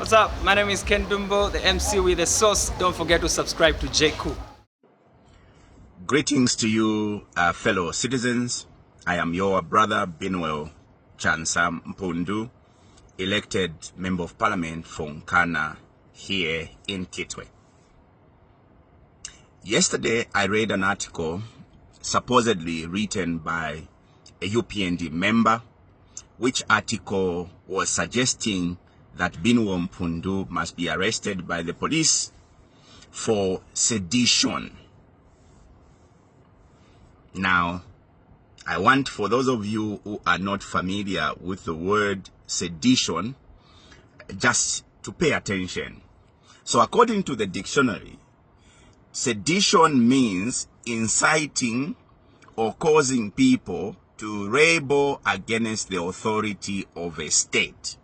What's up? My name is Ken Dumbo, the MC with the sauce. Don't forget to subscribe to JQ. Greetings to you, fellow citizens. I am your brother Binwell Mpundu, elected Member of Parliament for Nkana here in Kitwe. Yesterday, I read an article supposedly written by a UPND member, which article was suggesting that Binwell Mpundu must be arrested by the police for sedition. Now, I want for those of you who are not familiar with the word sedition, just to pay attention. So according to the dictionary, sedition means inciting or causing people to rebel against the authority of a state.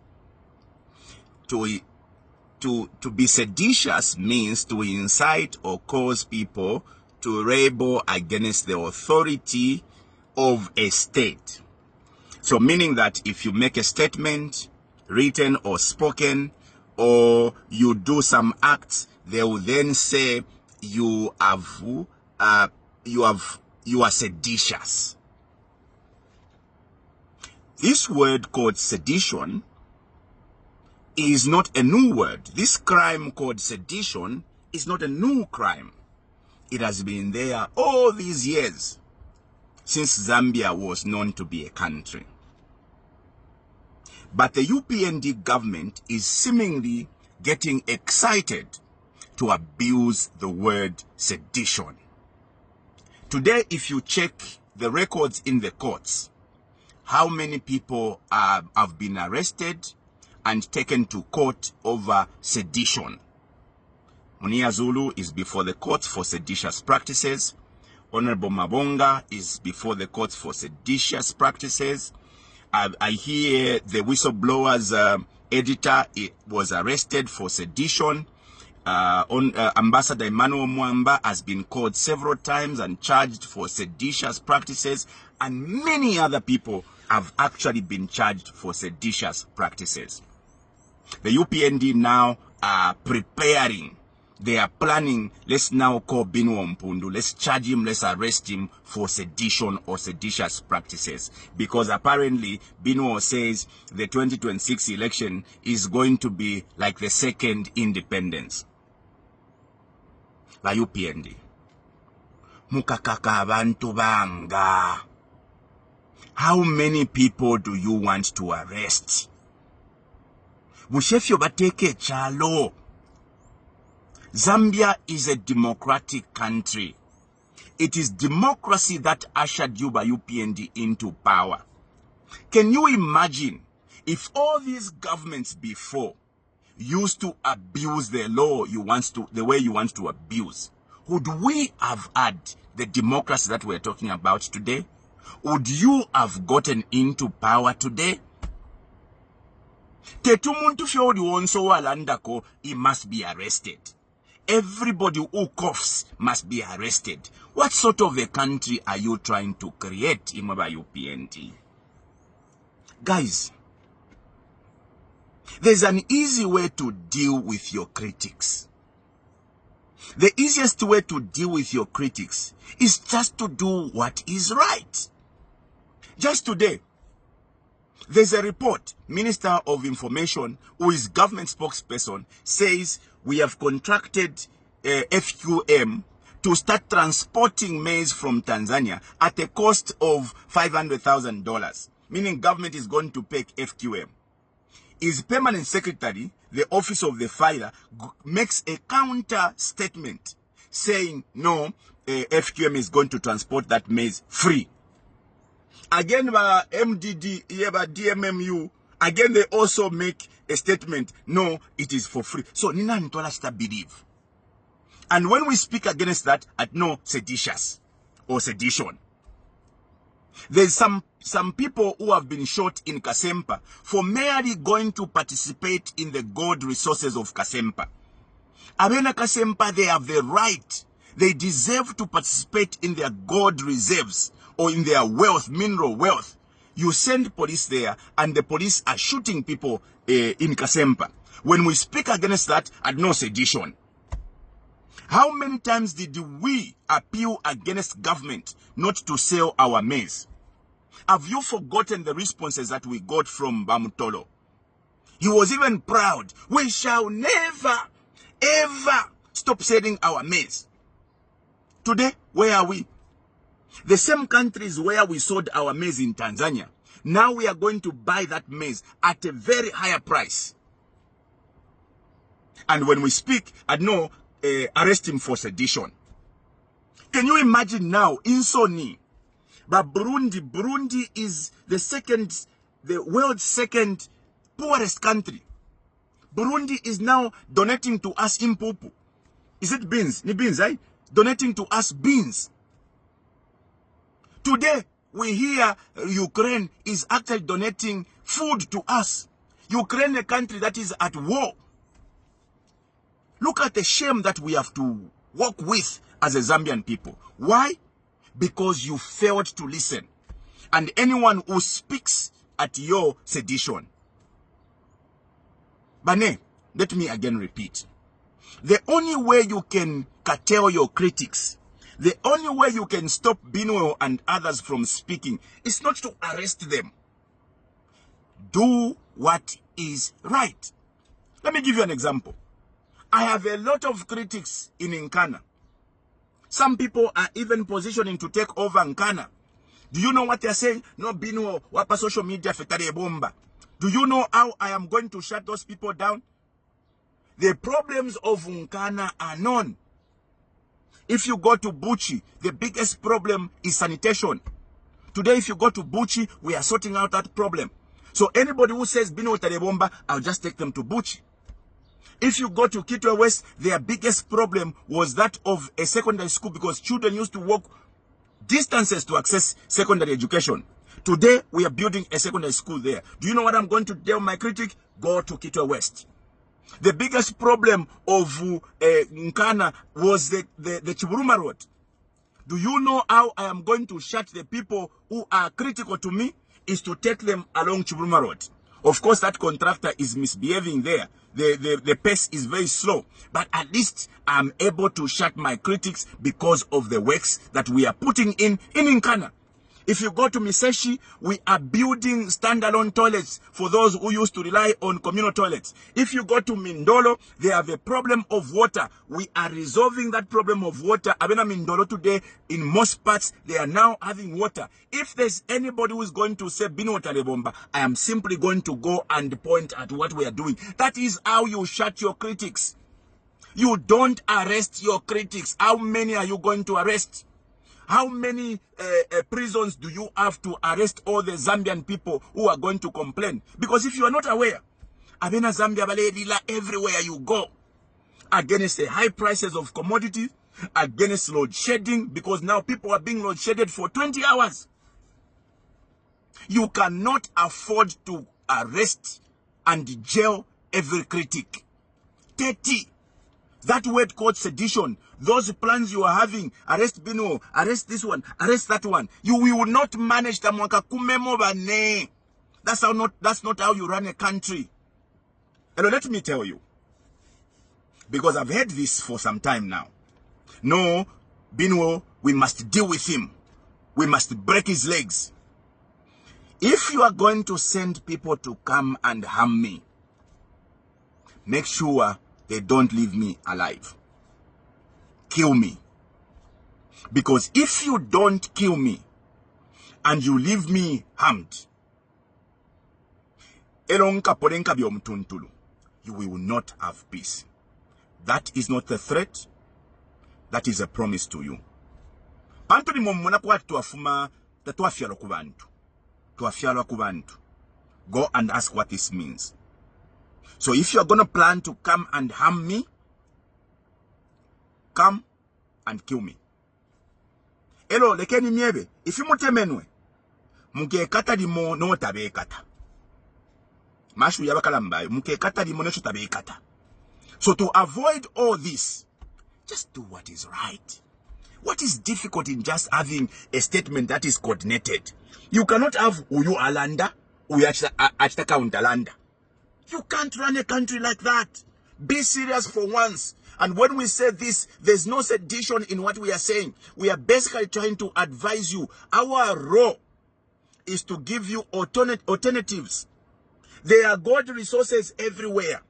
To be seditious means to incite or cause people to rebel against the authority of a state. So meaning that if you make a statement, written or spoken, or you do some acts, they will then say you are seditious. This word called sedition is not a new word. This crime called sedition is not a new crime. It has been there all these years since Zambia was known to be a country. But the UPND government is seemingly getting excited to abuse the word sedition. Today, if you check the records in the courts, how many people have been arrested and taken to court over sedition? Munia Zulu is before the courts for seditious practices. Honorable Mabonga is before the courts for seditious practices. I hear the whistleblower's editor was arrested for sedition. Ambassador Emmanuel Mwamba has been called several times and charged for seditious practices. And many other people have actually been charged for seditious practices. The UPND now are preparing. They are planning, let's now call Binwell Mpundu, let's charge him, let's arrest him for sedition or seditious practices. Because apparently, Binwell says the 2026 election is going to be like the second independence. La UPND. Mukakaka abantu banga. How many people do you want to arrest? Bushefyo bateke chalo. Zambia is a democratic country. It is democracy that ushered you by UPND into power. Can you imagine if all these governments before used to abuse the law the way you want to abuse? Would we have had the democracy that we're talking about today? Would you have gotten into power today? Tetumuntu fyori wonso walandako, he must be arrested. Everybody who coughs must be arrested. What sort of a country are you trying to create, Imaba UPND? Guys, there's an easy way to deal with your critics. The easiest way to deal with your critics is just to do what is right. Just today, there's a report, Minister of Information, who is government spokesperson, says we have contracted FQM to start transporting maize from Tanzania at a cost of $500,000, meaning government is going to pay FQM. His permanent secretary, the office of the filer, makes a counter statement saying, no, FQM is going to transport that maize free. Again, MDD, DMMU, again, they also make a statement, no, it is for free. So, Nina Ntolasta believe. And when we speak against that, at no seditious or sedition, there's some people who have been shot in Kasempa for merely going to participate in the gold resources of Kasempa. Abena Kasempa, they have the right. They deserve to participate in their gold reserves or in their wealth, mineral wealth. You send police there and the police are shooting people in Kasempa. When we speak against that, and no sedition. How many times did we appeal against government not to sell our maize? Have you forgotten the responses that we got from Bamutolo? He was even proud. We shall never, ever stop selling our maize. Today, where are we? The same countries where we sold our maize in Tanzania, now we are going to buy that maize at a very higher price. And when we speak, I know, arrest him for sedition. Can you imagine now, Insoni, but Burundi is the world's second poorest country. Burundi is now donating to us impupu. Is it beans? Ni beans, eh? Donating to us beans. Today, we hear Ukraine is actually donating food to us. Ukraine, a country that is at war. Look at the shame that we have to work with as a Zambian people. Why? Because you failed to listen. And anyone who speaks at your sedition. Bane, let me again repeat. The only way you can curtail your critics, the only way you can stop Binwell and others from speaking is not to arrest them. Do what is right. Let me give you an example. I have a lot of critics in Nkana. Some people are even positioning to take over Nkana. Do you know what they're saying? No, Binwell, wapa social media fetare bomba. Do you know how I am going to shut those people down? The problems of Nkana are known. If you go to Buchi, the biggest problem is sanitation. Today, if you go to Buchi, we are sorting out that problem. So anybody who says Binwell Tarebomba, I'll just take them to Buchi. If you go to Kitwe West, their biggest problem was that of a secondary school because children used to walk distances to access secondary education. Today, we are building a secondary school there. Do you know what I'm going to tell my critic? Go to Kitwe West. The biggest problem of Nkana was the Chiburuma Road. Do you know how I am going to shut the people who are critical to me? Is to take them along Chiburuma Road. Of course, that contractor is misbehaving there. The pace is very slow. But at least I'm able to shut my critics because of the works that we are putting in Nkana. If you go to Miseshi, we are building standalone toilets for those who used to rely on communal toilets. If you go to Mindolo, they have a problem of water. We are resolving that problem of water. Abena Mindolo today, in most parts, they are now having water. If there's anybody who is going to say Binwell Tarebomba, I am simply going to go and point at what we are doing. That is how you shut your critics. You don't arrest your critics. How many are you going to arrest? How many prisons do you have to arrest all the Zambian people who are going to complain? Because if you are not aware, Abena Zambia Baledila everywhere you go, against the high prices of commodities, against load shedding, because now people are being load shedded for 20 hours. You cannot afford to arrest and jail every critic. 30. That word called sedition, those plans you are having, arrest Binwell, arrest this one, arrest that one. We will not manage Tamwaka kumemo bane. That's not how you run a country. And let me tell you, because I've heard this for some time now. No, Binwell, we must deal with him. We must break his legs. If you are going to send people to come and harm me, make sure they don't leave me alive. Kill me. Because if you don't kill me and you leave me harmed, you will not have peace. That is not a threat. That is a promise to you. Go and ask what this means. So if you're going to plan to come and harm me, come and kill me. Elo lekeni miebe, if you mutemenwe, muke kata di mo no tabe kata. Mashu yabakalamba, muke kata di mo no tabe kata. So to avoid all this, just do what is right. What is difficult in just having a statement that is coordinated? You cannot have uyu alanda, uyu achita countalanda. You can't run a country like that. Be serious for once. And when we say this, there's no sedition in what we are saying. We are basically trying to advise you. Our role is to give you alternatives. There are gold resources everywhere.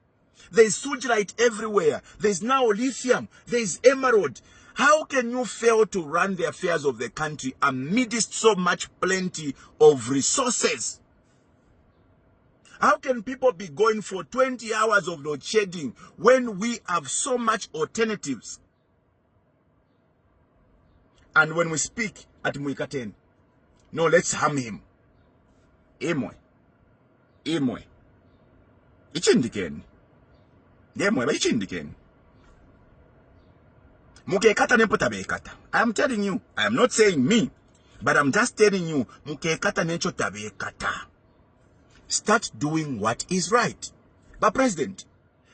There's sujite everywhere. There's now lithium. There's emerald. How can you fail to run the affairs of the country amidst so much plenty of resources? How can people be going for 20 hours of load shedding when we have so much alternatives? And when we speak at Muikaten, no, let's harm him. Imwe. Ichindiken. Demwe, ichindiken. Mukekata nepota bekata. I'm telling you, I'm not saying me, but I'm just telling you, mukekata necho tabekata. Start doing what is right. But President,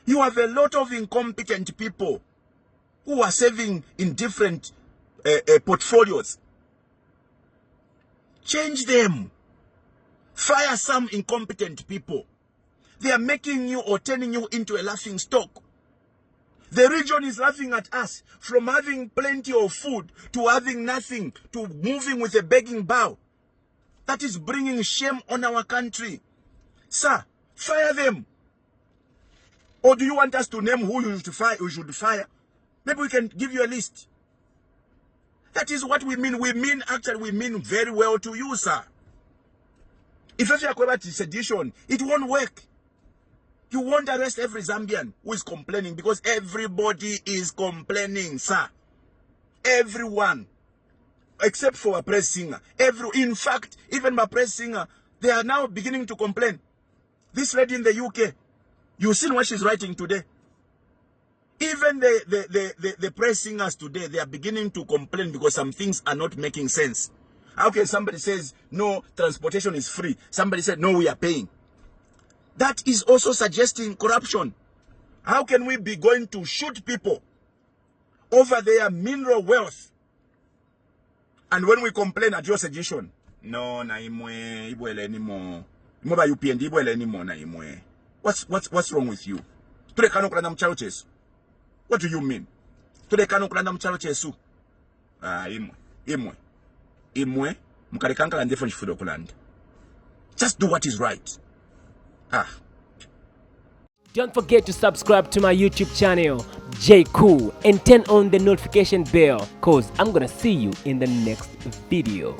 you have a lot of incompetent people who are serving in different portfolios. Change them. Fire some incompetent people. They are making you or turning you into a laughing stock. The region is laughing at us, from having plenty of food to having nothing, to moving with a begging bow. That is bringing shame on our country. Sir, fire them. Or do you want us to name who you should fire? Maybe we can give you a list. That is what we mean. We mean very well to you, sir. If you are about sedition, it won't work. You won't arrest every Zambian who is complaining, because everybody is complaining, sir. Everyone. Except for a press singer. In fact, even my press singer, they are now beginning to complain. This lady in the UK, you've seen what she's writing today. Even the press singers today, they are beginning to complain because some things are not making sense. How can somebody says, no, transportation is free? Somebody said, no, we are paying. That is also suggesting corruption. How can we be going to shoot people over their mineral wealth? And when we complain at your suggestion, no, na imwe, ibwele anymore. Moba UPND ibwele anymore na imwe. What's wrong with you? Tule kano kulanda mchalo chesu. What do you mean? Tule kano kulanda mchalo chesu. Imwe, mkarikanga la ndefo jifudo kulanda. Just do what is right. Don't forget to subscribe to my YouTube channel, J Cool, and turn on the notification bell, cause I'm gonna see you in the next video.